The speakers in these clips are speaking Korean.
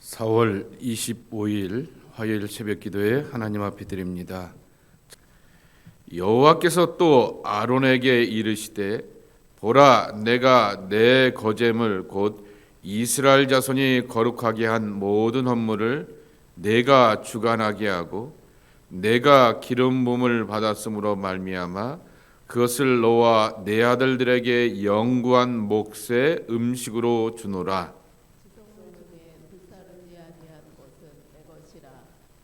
4월 25일 화요일 새벽 기도에 하나님 앞에 드립니다. 여호와께서 또 아론에게 이르시되 보라, 내가 내 거제물 곧 이스라엘 자손이 거룩하게 한 모든 헌물을 내가 주관하게 하고 내가 기름 부음을 받았으므로 말미암아 그것을 너와 내 아들들에게 영구한 몫의 음식으로 주노라. 지성소 중에 불사르지 아니한 것은 내 것이라.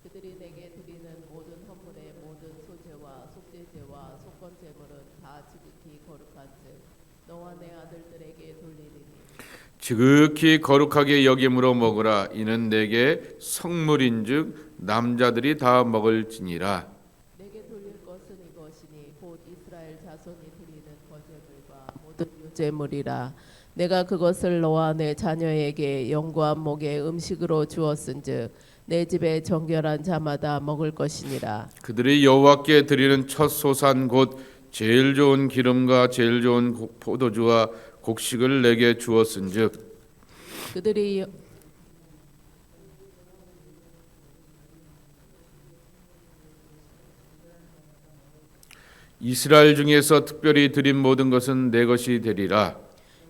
그들이 내게 드리는 모든 헌물의 모든 소제와 속죄제와 속건제물은 다 지극히 거룩한즉 너와 내 아들들에게 돌리리니. 지극히 거룩하게 여김으로 먹으라. 이는 내게 성물인즉 남자들이 다 먹을지니라. 내게 돌릴 것은 이것이니 곧 이스라엘 자손이 드리는 거제물과 모든 유제물이라. 내가 그것을 너와 내 자녀에게 영구한 목의 음식으로 주었은즉 내 집에 정결한 자마다 먹을 것이니라. 그들이 여호와께 드리는 첫 소산 곧 제일 좋은 기름과 제일 좋은 포도주와 곡식을 내게 주었은즉 그들이 이스라엘 중에서 특별히 드린 모든 것은 내 것이 되리라.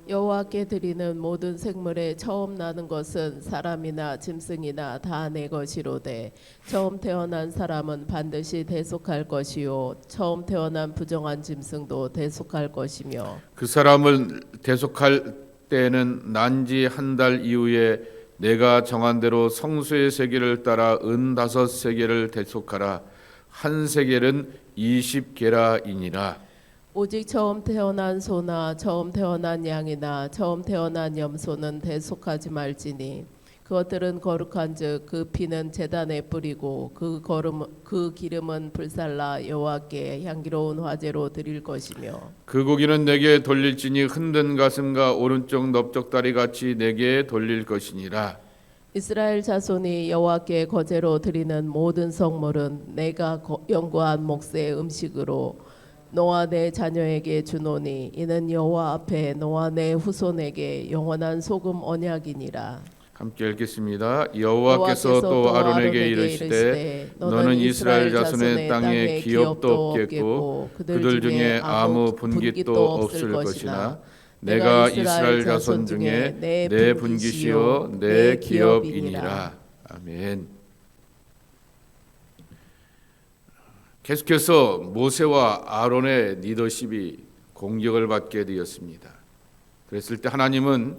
여호와께 드리는 모든 생물에 처음 나는 것은 사람이나 짐승이나 다 내 것이로되 처음 태어난 사람은 반드시 대속할 것이요 처음 태어난 부정한 짐승도 대속할 것이며 그 사람을 대속할 때는 난지 한 달 이후에 내가 정한 대로 성소의 세겔을 따라 은 5세겔을 대속하라. 한 세겔은 20게라이니라. 오직 처음 태어난 소나 처음 태어난 양이나 처음 태어난 염소는 대속하지 말지니 그것들은 거룩한즉 그 피는 제단에 뿌리고 그 기름은 불살라 여호와께 향기로운 화제로 드릴 것이며 그 고기는 내게 돌릴지니 흔든 가슴과 오른쪽 넓적다리 같이 내게 돌릴 것이니라. 이스라엘 자손이 여호와께 거제로 드리는 모든 성물은 내가 영구한 몫의 음식으로 너와 내 자녀에게 주노니 이는 여호와 앞에 너와 내 후손에게 영원한 소금 언약이니라. 함께 읽겠습니다. 여호와께서 또 아론에게 이르시되 너는 이스라엘 자손의 땅에 기업도 없겠고 그들 중에 아무 분깃도 없을 것이나 내가 이스라엘 자손 중에 내 분깃이요 내 기업이니라. 아멘. 계속해서 모세와 아론의 리더십이 공격을 받게 되었습니다. 그랬을 때 하나님은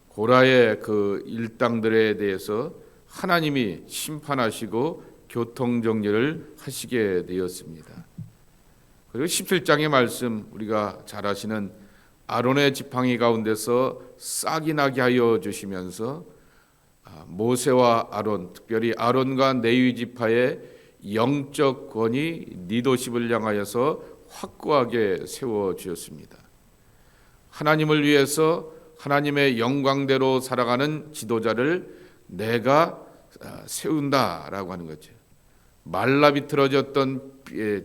고라의 그 일당들에 대해서 하나님이 심판하시고 교통정리를 하시게 되었습니다. 그리고 17장의 말씀, 우리가 잘 아시는 아론의 지팡이 가운데서 싹이 나게 하여 주시면서 모세와 아론, 특별히 아론과 레위 지파의 영적 권위, 리더십을 향하여서 확고하게 세워 주었습니다. 하나님을 위해서 하나님의 영광대로 살아가는 지도자를 내가 세운다라고 하는 거죠. 말라 비틀어졌던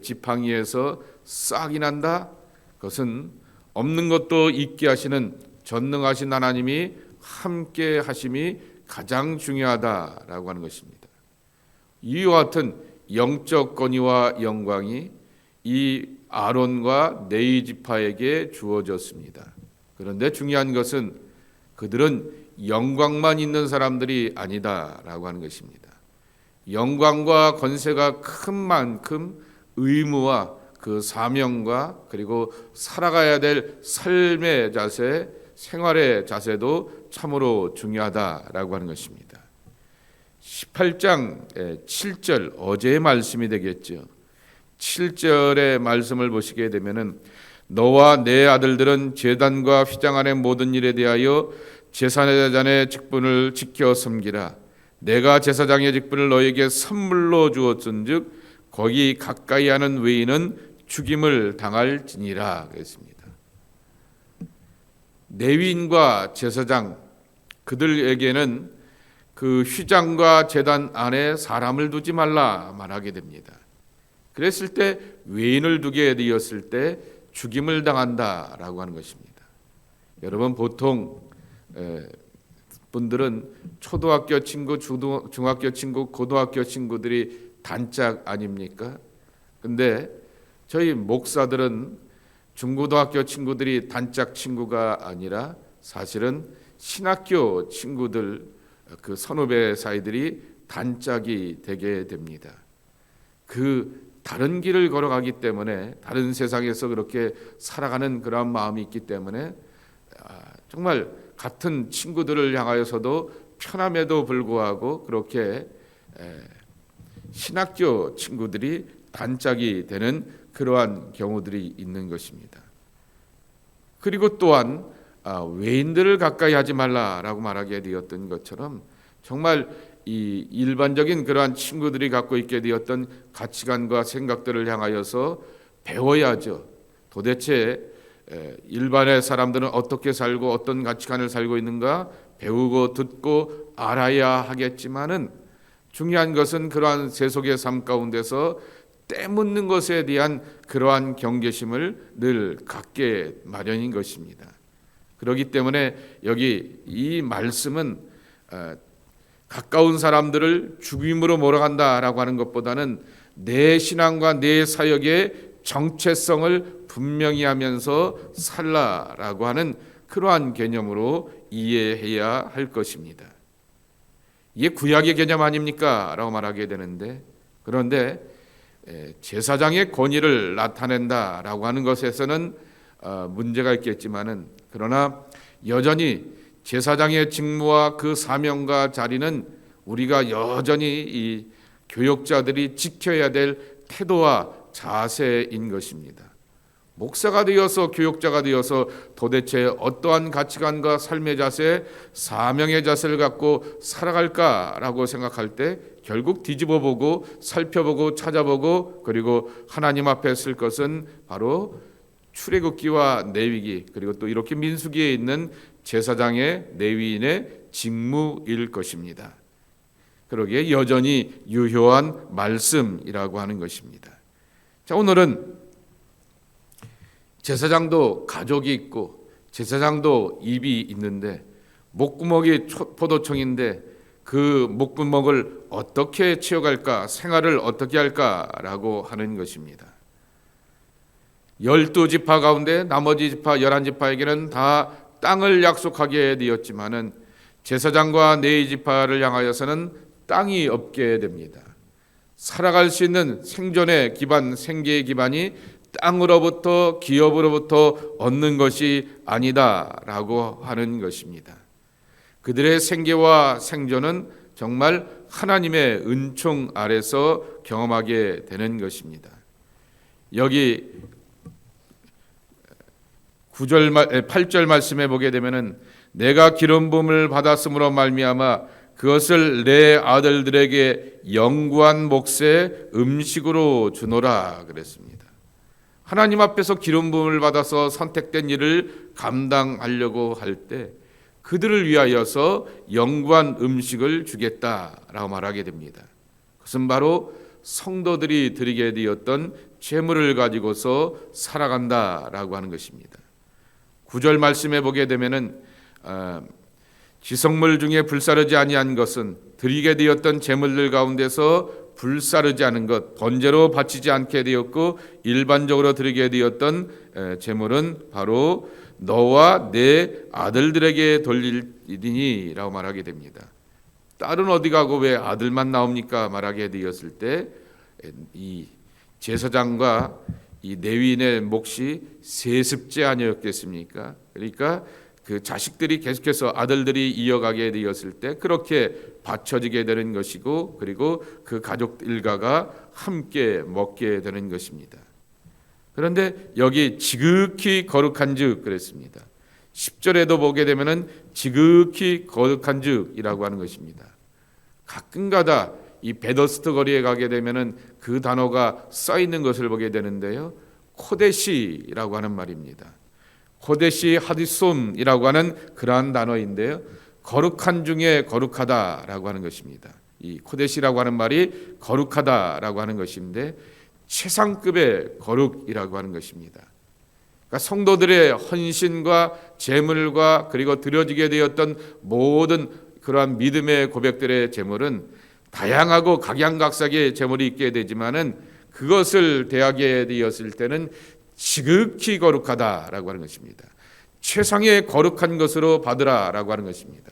지팡이에서 싹이 난다. 그것은 없는 것도 있게 하시는 전능하신 하나님이 함께 하심이 가장 중요하다라고 하는 것입니다. 이와 같은 영적 권위와 영광이 이 아론과 레위 지파에게 주어졌습니다. 그런데 중요한 것은 그들은 영광만 있는 사람들이 아니다라고 하는 것입니다. 영광과 권세가 큰 만큼 의무와 그 사명과 그리고 살아가야 될 삶의 자세, 생활의 자세도 참으로 중요하다라고 하는 것입니다. 18장 7절 어제의 말씀이 되겠죠. 7절의 말씀을 보시게 되면은 너와 내 아들들은 제단과 휘장 안의 모든 일에 대하여 제사장의 직분을 지켜 섬기라. 내가 제사장의 직분을 너에게 선물로 주었은즉 거기 가까이 하는 외인은 죽임을 당할지니라 그랬습니다. 레위인과 제사장 그들에게는 그 휘장과 제단 안에 사람을 두지 말라 말하게 됩니다. 그랬을 때 외인을 두게 되었을 때 죽임을 당한다라고 하는 것입니다. 여러분 보통 분들은 초등학교 친구, 중학교 친구, 고등학교 친구들이 단짝 아닙니까? 근데 저희 목사들은 중고등학교 친구들이 단짝 친구가 아니라 사실은 신학교 친구들, 그 선후배 사이들이 단짝이 되게 됩니다. 그 다른 길을 걸어가기 때문에, 다른 세상에서 그렇게 살아가는 그런 마음이 있기 때문에 정말 같은 친구들을 향하여서도 편함에도 불구하고 그렇게 신학교 친구들이 단짝이 되는 그러한 경우들이 있는 것입니다. 그리고 또한 외인들을 가까이 하지 말라라고 말하게 되었던 것처럼 정말 이 일반적인 그러한 친구들이 갖고 있게 되었던 가치관과 생각들을 향하여서 배워야죠. 도대체 일반의 사람들은 어떻게 살고 어떤 가치관을 살고 있는가 배우고 듣고 알아야 하겠지만은 중요한 것은 그러한 세속의 삶 가운데서 때묻는 것에 대한 그러한 경계심을 늘 갖게 마련인 것입니다. 그렇기 때문에 여기 이 말씀은 가까운 사람들을 죽임으로 몰아간다라고 하는 것보다는 내 신앙과 내 사역의 정체성을 분명히 하면서 살라라고 하는 그러한 개념으로 이해해야 할 것입니다. 이게 구약의 개념 아닙니까? 라고 말하게 되는데, 그런데 제사장의 권위를 나타낸다라고 하는 것에서는 문제가 있겠지만은, 그러나 여전히 제사장의 직무와 그 사명과 자리는 우리가 여전히 이 교역자들이 지켜야 될 태도와 자세인 것입니다. 목사가 되어서 교역자가 되어서 도대체 어떠한 가치관과 삶의 자세, 사명의 자세를 갖고 살아갈까라고 생각할 때 결국 뒤집어보고 살펴보고 찾아보고 그리고 하나님 앞에 쓸 것은 바로 출애굽기와 레위기, 그리고 또 이렇게 민수기에 있는 제사장의 레위인의 직무일 것입니다. 그러기에 여전히 유효한 말씀이라고 하는 것입니다. 자, 오늘은 제사장도 가족이 있고 제사장도 입이 있는데 목구멍이 포도청인데 그 목구멍을 어떻게 채워갈까, 생활을 어떻게 할까라고 하는 것입니다. 12지파 가운데 나머지 지파 11지파에게는 다 땅을 약속하게 되었지만은 제사장과 레위지파를 향하여서는 땅이 없게 됩니다. 살아갈 수 있는 생존의 기반, 생계의 기반이 땅으로부터 기업으로부터 얻는 것이 아니다라고 하는 것입니다. 그들의 생계와 생존은 정말 하나님의 은총 아래서 경험하게 되는 것입니다. 여기 8절 말씀에 보게 되면은 내가 기름 부음을 받았으므로 말미암아 그것을 내 아들들에게 영구한 몫의 음식으로 주노라 그랬습니다. 하나님 앞에서 기름 부음을 받아서 선택된 일을 감당하려고 할 때 그들을 위하여서 영구한 음식을 주겠다라고 말하게 됩니다. 그것은 바로 성도들이 드리게 되었던 재물을 가지고서 살아간다라고 하는 것입니다. 9절 말씀에 보게 되면은 지성물 중에 불사르지 아니한 것은 드리게 되었던 재물들 가운데서 불사르지 않은 것, 번제로 바치지 않게 되었고 일반적으로 드리게 되었던 재물은 바로 너와 내 아들들에게 돌리리니 라고 말하게 됩니다. 딸은 어디 가고 왜 아들만 나옵니까? 말하게 되었을 때 이 제사장과 이 레위인의 몫이 세습제 아니었겠습니까? 그러니까 그 자식들이 계속해서 아들들이 이어가게 되었을 때 그렇게 바쳐지게 되는 것이고 그리고 그 가족 일가가 함께 먹게 되는 것입니다. 그런데 여기 지극히 거룩한즉 그랬습니다. 10절에도 보게 되면은 지극히 거룩한즉이라고 하는 것입니다. 가끔가다 이 베더스트 거리에 가게 되면은 그 단어가 써 있는 것을 보게 되는데요. 코데시라고 하는 말입니다. 코데시 하디솜이라고 하는 그러한 단어인데요. 거룩한 중에 거룩하다라고 하는 것입니다. 이 코데시라고 하는 말이 거룩하다라고 하는 것인데 최상급의 거룩이라고 하는 것입니다. 그러니까 성도들의 헌신과 제물과 그리고 드려지게 되었던 모든 그러한 믿음의 고백들의 제물은 다양하고 각양각색의 제물이 있게 되지만은 그것을 대하게 되었을 때는 지극히 거룩하다라고 하는 것입니다. 최상의 거룩한 것으로 받으라라고 하는 것입니다.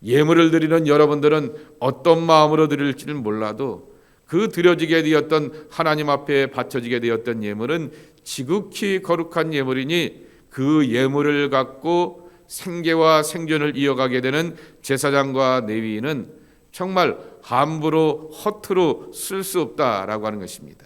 예물을 드리는 여러분들은 어떤 마음으로 드릴지는 몰라도 그 드려지게 되었던 하나님 앞에 바쳐지게 되었던 예물은 지극히 거룩한 예물이니 그 예물을 갖고 생계와 생존을 이어가게 되는 제사장과 레위인은 정말 함부로 허투루 쓸 수 없다라고 하는 것입니다.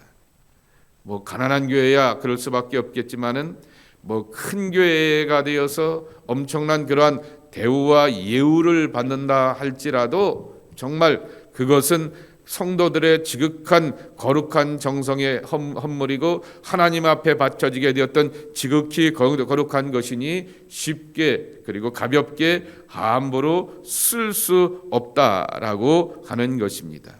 뭐 가난한 교회야 그럴 수밖에 없겠지만은 뭐 큰 교회가 되어서 엄청난 그러한 대우와 예우를 받는다 할지라도 정말 그것은 성도들의 지극한 거룩한 정성의 헌물이고 하나님 앞에 바쳐지게 되었던 지극히 거룩한 것이니 쉽게 그리고 가볍게 함부로 쓸 수 없다라고 하는 것입니다.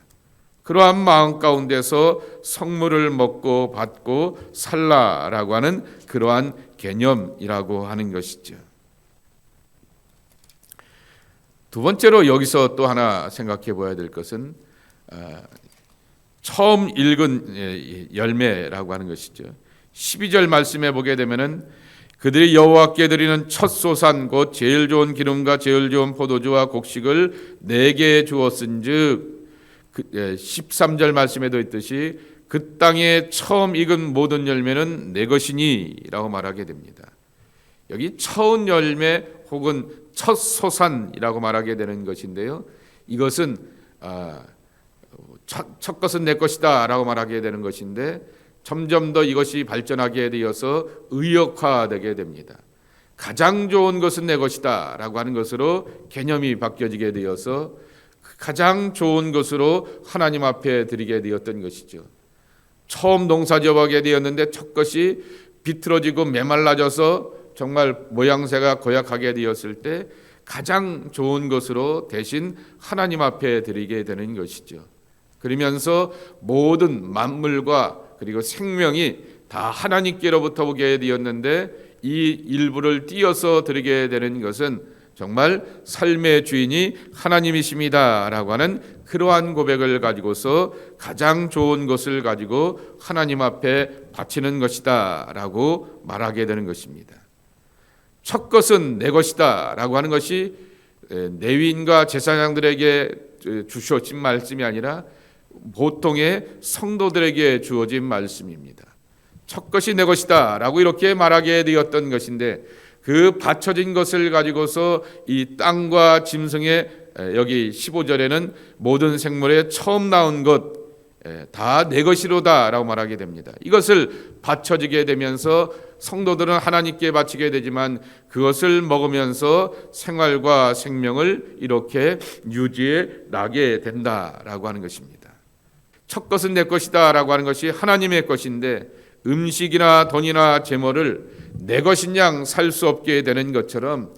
그러한 마음 가운데서 성물을 먹고 받고 살라라고 하는 그러한 개념이라고 하는 것이죠. 두 번째로 여기서 또 하나 생각해 봐야 될 것은 처음 읽은 열매라고 하는 것이죠. 12절 말씀에 보게 되면은 그들이 여호와께 드리는 첫 소산 곧 제일 좋은 기름과 제일 좋은 포도주와 곡식을 내게 주었은즉 13절 말씀에도 있듯이 그 땅에 처음 익은 모든 열매는 내 것이니라고 말하게 됩니다. 여기 처음 열매 혹은 첫 소산이라고 말하게 되는 것인데요. 이것은 첫 것은 내 것이다 라고 말하게 되는 것인데 점점 더 이것이 발전하게 되어서 의역화되게 됩니다. 가장 좋은 것은 내 것이다 라고 하는 것으로 개념이 바뀌어지게 되어서 가장 좋은 것으로 하나님 앞에 드리게 되었던 것이죠. 처음 농사지어보게 되었는데 첫 것이 비틀어지고 메말라져서 정말 모양새가 고약하게 되었을 때 가장 좋은 것으로 대신 하나님 앞에 드리게 되는 것이죠. 그러면서 모든 만물과 그리고 생명이 다 하나님께로부터 오게 되었는데 이 일부를 띄어서 드리게 되는 것은 정말 삶의 주인이 하나님이십니다라고 하는 그러한 고백을 가지고서 가장 좋은 것을 가지고 하나님 앞에 바치는 것이다라고 말하게 되는 것입니다. 첫 것은 내 것이다라고 하는 것이 레위인과 제사장들에게 주셔진 말씀이 아니라 보통의 성도들에게 주어진 말씀입니다. 첫 것이 내 것이다 라고 이렇게 말하게 되었던 것인데 그 바쳐진 것을 가지고서 이 땅과 짐승의 여기 15절에는 모든 생물의 처음 나온 것 다 내 것이로다 라고 말하게 됩니다. 이것을 바쳐지게 되면서 성도들은 하나님께 바치게 되지만 그것을 먹으면서 생활과 생명을 이렇게 유지해 나게 된다라고 하는 것입니다. 첫 것은 내 것이다 라고 하는 것이 하나님의 것인데 음식이나 돈이나 재물을 내 것인 양 살 수 없게 되는 것처럼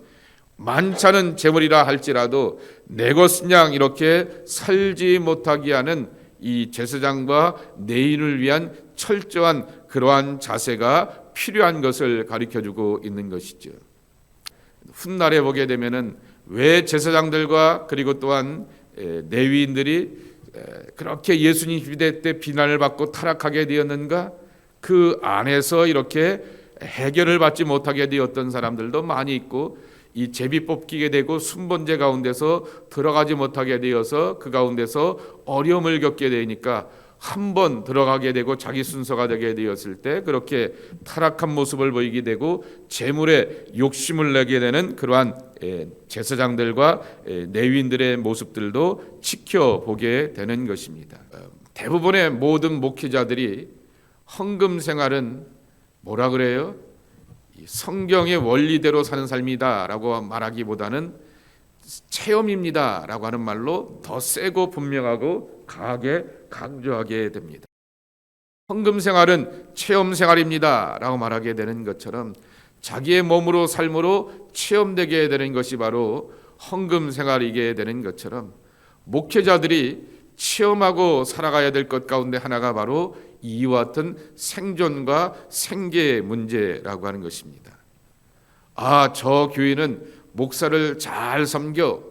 많지않은 재물이라 할지라도 내 것인 양 이렇게 살지 못하게 하는 이 제사장과 레위인을 위한 철저한 그러한 자세가 필요한 것을 가르쳐주고 있는 것이죠. 훗날에 보게 되면은 왜 제사장들과 그리고 또한 레위인들이 그렇게 예수님 시대 때 비난을 받고 타락하게 되었는가? 그 안에서 이렇게 해결을 받지 못하게 되었던 사람들도 많이 있고 이 제비 뽑히게 되고 순번제 가운데서 들어가지 못하게 되어서 그 가운데서 어려움을 겪게 되니까 한 번 들어가게 되고 자기 순서가 되게 되었을 때 그렇게 타락한 모습을 보이게 되고 재물에 욕심을 내게 되는 그러한 제사장들과 레위인들의 모습들도 지켜보게 되는 것입니다. 대부분의 모든 목회자들이 헌금 생활은 뭐라 그래요? 성경의 원리대로 사는 삶이다라고 말하기보다는 체험입니다라고 하는 말로 더 세고 분명하고 강하게 강조하게 됩니다. 헌금 생활은 체험 생활입니다라고 말하게 되는 것처럼 자기의 몸으로 삶으로 체험되게 되는 것이 바로 헌금 생활이게 되는 것처럼 목회자들이 체험하고 살아가야 될 것 가운데 하나가 바로 이와 같은 생존과 생계의 문제라고 하는 것입니다. 저 교인은 목사를 잘 섬겨.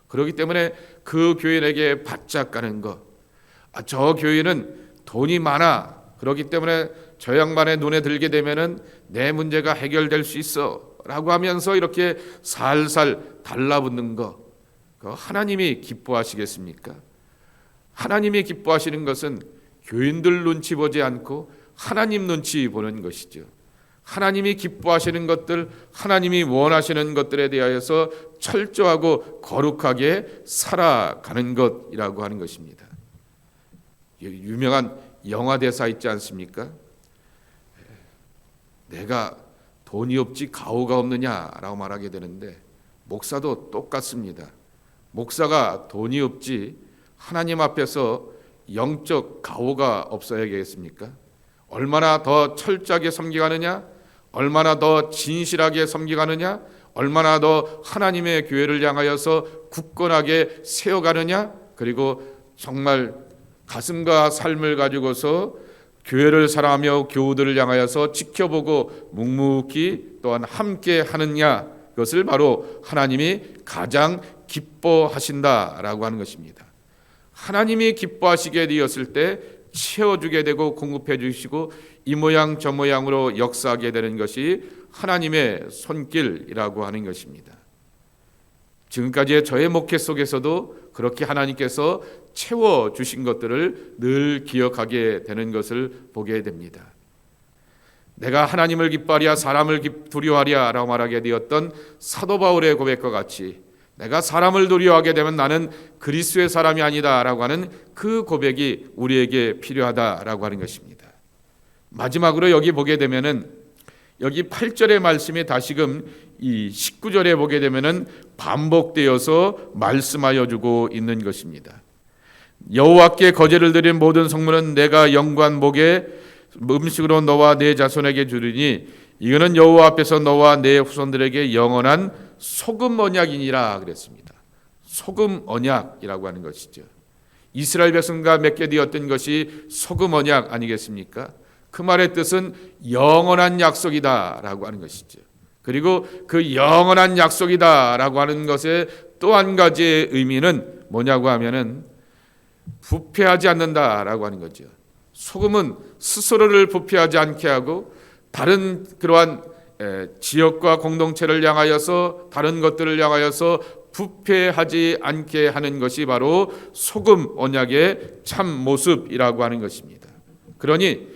그렇기 때문에 그 교인에게 바짝 가는 것. 저 교인은 돈이 많아. 그렇기 때문에 저 양반의 눈에 들게 되면은 내 문제가 해결될 수 있어. 라고 하면서 이렇게 살살 달라붙는 것. 하나님이 기뻐하시겠습니까? 하나님이 기뻐하시는 것은 교인들 눈치 보지 않고 하나님 눈치 보는 것이죠. 하나님이 기뻐하시는 것들, 하나님이 원하시는 것들에 대하여서 철저하고 거룩하게 살아가는 것이라고 하는 것입니다. 유명한 영화 대사 있지 않습니까? 내가 돈이 없지 가오가 없느냐라고 말하게 되는데, 목사도 똑같습니다. 목사가 돈이 없지 하나님 앞에서 영적 가오가 없어야겠습니까? 얼마나 더 철저하게 섬기가느냐, 얼마나 더 진실하게 섬기가느냐, 얼마나 더 하나님의 교회를 향하여서 굳건하게 세워가느냐, 그리고 정말 가슴과 삶을 가지고서 교회를 사랑하며 교우들을 향하여서 지켜보고 묵묵히 또한 함께 하느냐, 그것을 바로 하나님이 가장 기뻐하신다라고 하는 것입니다. 하나님이 기뻐하시게 되었을 때 채워주게 되고 공급해 주시고 이 모양 저 모양으로 역사하게 되는 것이 하나님의 손길이라고 하는 것입니다. 지금까지의 저의 목회 속에서도 그렇게 하나님께서 채워주신 것들을 늘 기억하게 되는 것을 보게 됩니다. 내가 하나님을 기뻐하랴 사람을 두려워하랴 라고 말하게 되었던 사도 바울의 고백과 같이 내가 사람을 두려워하게 되면 나는 그리스도의 사람이 아니다 라고 하는 그 고백이 우리에게 필요하다라고 하는 것입니다. 마지막으로 여기 보게 되면은 여기 8절의 말씀이 다시금 이 19절에 보게 되면은 반복되어서 말씀하여 주고 있는 것입니다. 여호와께 거제를 드린 모든 성물은 내가 영관 목에 음식으로 너와 내 자손에게 주리니 이거는 여호와 앞에서 너와 내 후손들에게 영원한 소금 언약이니라 그랬습니다. 소금 언약이라고 하는 것이죠. 이스라엘 백성과 맺게 되었던 것이 소금 언약 아니겠습니까? 그 말의 뜻은 영원한 약속이다라고 하는 것이죠. 그리고 그 영원한 약속이다라고 하는 것의 또 한 가지의 의미는 뭐냐고 하면은 부패하지 않는다라고 하는 거죠. 소금은 스스로를 부패하지 않게 하고 다른 그러한 지역과 공동체를 향하여서 다른 것들을 향하여서 부패하지 않게 하는 것이 바로 소금 언약의 참 모습이라고 하는 것입니다. 그러니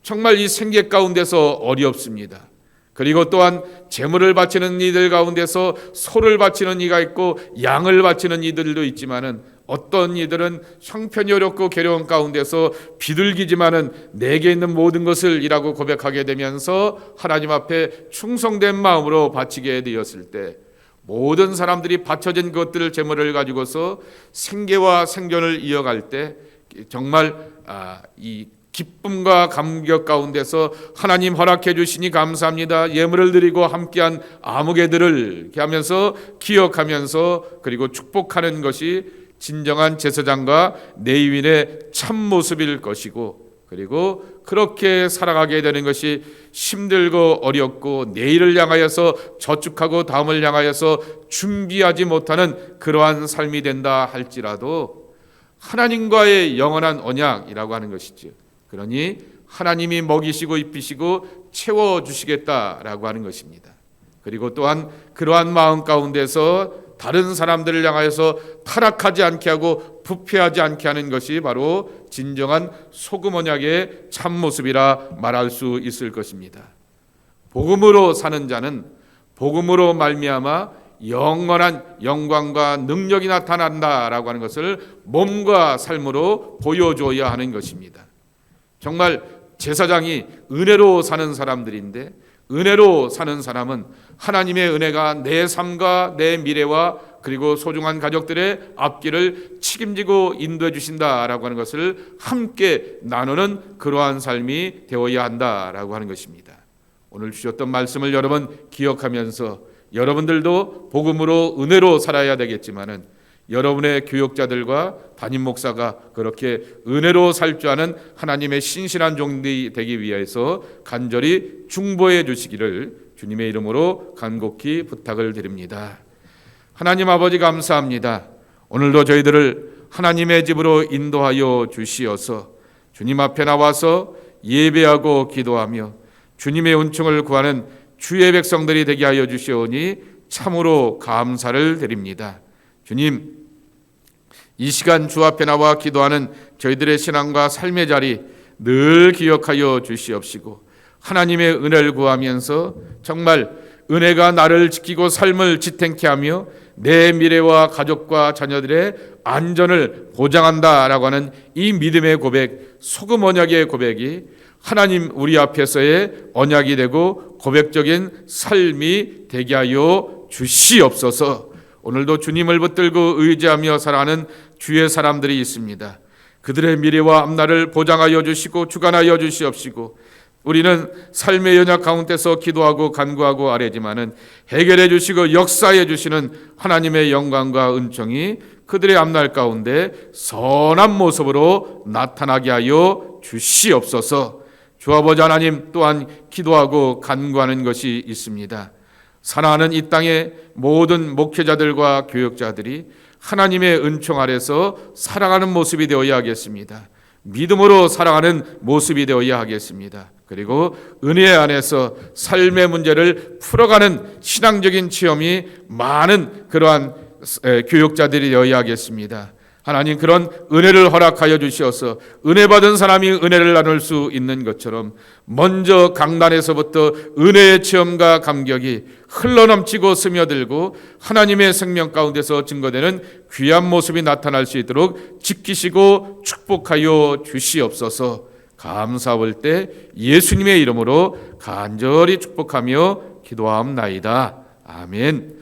정말 이 생계 가운데서 어렵습니다. 그리고 또한 제물을 바치는 이들 가운데서 소를 바치는 이가 있고 양을 바치는 이들도 있지만은 어떤 이들은 형편이 어렵고 괴로운 가운데서 비둘기지만은 내게 있는 모든 것을 이라고 고백하게 되면서 하나님 앞에 충성된 마음으로 바치게 되었을 때 모든 사람들이 바쳐진 것들을 제물을 가지고서 생계와 생존을 이어갈 때 정말 이 기쁨과 감격 가운데서 하나님 허락해 주시니 감사합니다. 예물을 드리고 함께한 아무개들을 이렇게 하면서 기억하면서 그리고 축복하는 것이 진정한 제사장과 레위인의 참 모습일 것이고, 그리고 그렇게 살아가게 되는 것이 힘들고 어렵고 내일을 향하여서 저축하고 다음을 향하여서 준비하지 못하는 그러한 삶이 된다 할지라도 하나님과의 영원한 언약이라고 하는 것이죠. 그러니 하나님이 먹이시고 입히시고 채워주시겠다라고 하는 것입니다. 그리고 또한 그러한 마음 가운데서 다른 사람들을 향하여서 타락하지 않게 하고 부패하지 않게 하는 것이 바로 진정한 소금 언약의 참모습이라 말할 수 있을 것입니다. 복음으로 사는 자는 복음으로 말미암아 영원한 영광과 능력이 나타난다라고 하는 것을 몸과 삶으로 보여줘야 하는 것입니다. 정말 제사장이 은혜로 사는 사람들인데 은혜로 사는 사람은 하나님의 은혜가 내 삶과 내 미래와 그리고 소중한 가족들의 앞길을 책임지고 인도해 주신다라고 하는 것을 함께 나누는 그러한 삶이 되어야 한다라고 하는 것입니다. 오늘 주셨던 말씀을 여러분 기억하면서 여러분들도 복음으로 은혜로 살아야 되겠지만은 여러분의 교역자들과 담임 목사가 그렇게 은혜로 살 줄 아는 하나님의 신실한 종들이 되기 위해서 간절히 중보해 주시기를 주님의 이름으로 간곡히 부탁을 드립니다. 하나님 아버지 감사합니다. 오늘도 저희들을 하나님의 집으로 인도하여 주시어서 주님 앞에 나와서 예배하고 기도하며 주님의 은총을 구하는 주의 백성들이 되게 하여 주시오니 참으로 감사를 드립니다. 주님, 이 시간 주 앞에 나와 기도하는 저희들의 신앙과 삶의 자리 늘 기억하여 주시옵시고 하나님의 은혜를 구하면서 정말 은혜가 나를 지키고 삶을 지탱케 하며 내 미래와 가족과 자녀들의 안전을 보장한다라고 하는 이 믿음의 고백, 소금 언약의 고백이 하나님 우리 앞에서의 언약이 되고 고백적인 삶이 되게 하여 주시옵소서. 오늘도 주님을 붙들고 의지하며 살아가는 주의 사람들이 있습니다. 그들의 미래와 앞날을 보장하여 주시고 주관하여 주시옵시고 우리는 삶의 연약 가운데서 기도하고 간구하고 아뢰지만은 해결해 주시고 역사해 주시는 하나님의 영광과 은총이 그들의 앞날 가운데 선한 모습으로 나타나게 하여 주시옵소서. 주 아버지 하나님 또한 기도하고 간구하는 것이 있습니다. 사랑하는 이 땅의 모든 목회자들과 교역자들이 하나님의 은총 아래서 살아가는 모습이 되어야 하겠습니다. 믿음으로 살아가는 모습이 되어야 하겠습니다. 그리고 은혜 안에서 삶의 문제를 풀어가는 신앙적인 체험이 많은 그러한 교역자들이 되어야 하겠습니다. 하나님 그런 은혜를 허락하여 주시어서 은혜 받은 사람이 은혜를 나눌 수 있는 것처럼 먼저 강단에서부터 은혜의 체험과 감격이 흘러넘치고 스며들고 하나님의 생명 가운데서 증거되는 귀한 모습이 나타날 수 있도록 지키시고 축복하여 주시옵소서. 감사할 때 예수님의 이름으로 간절히 축복하며 기도하옵나이다. 아멘.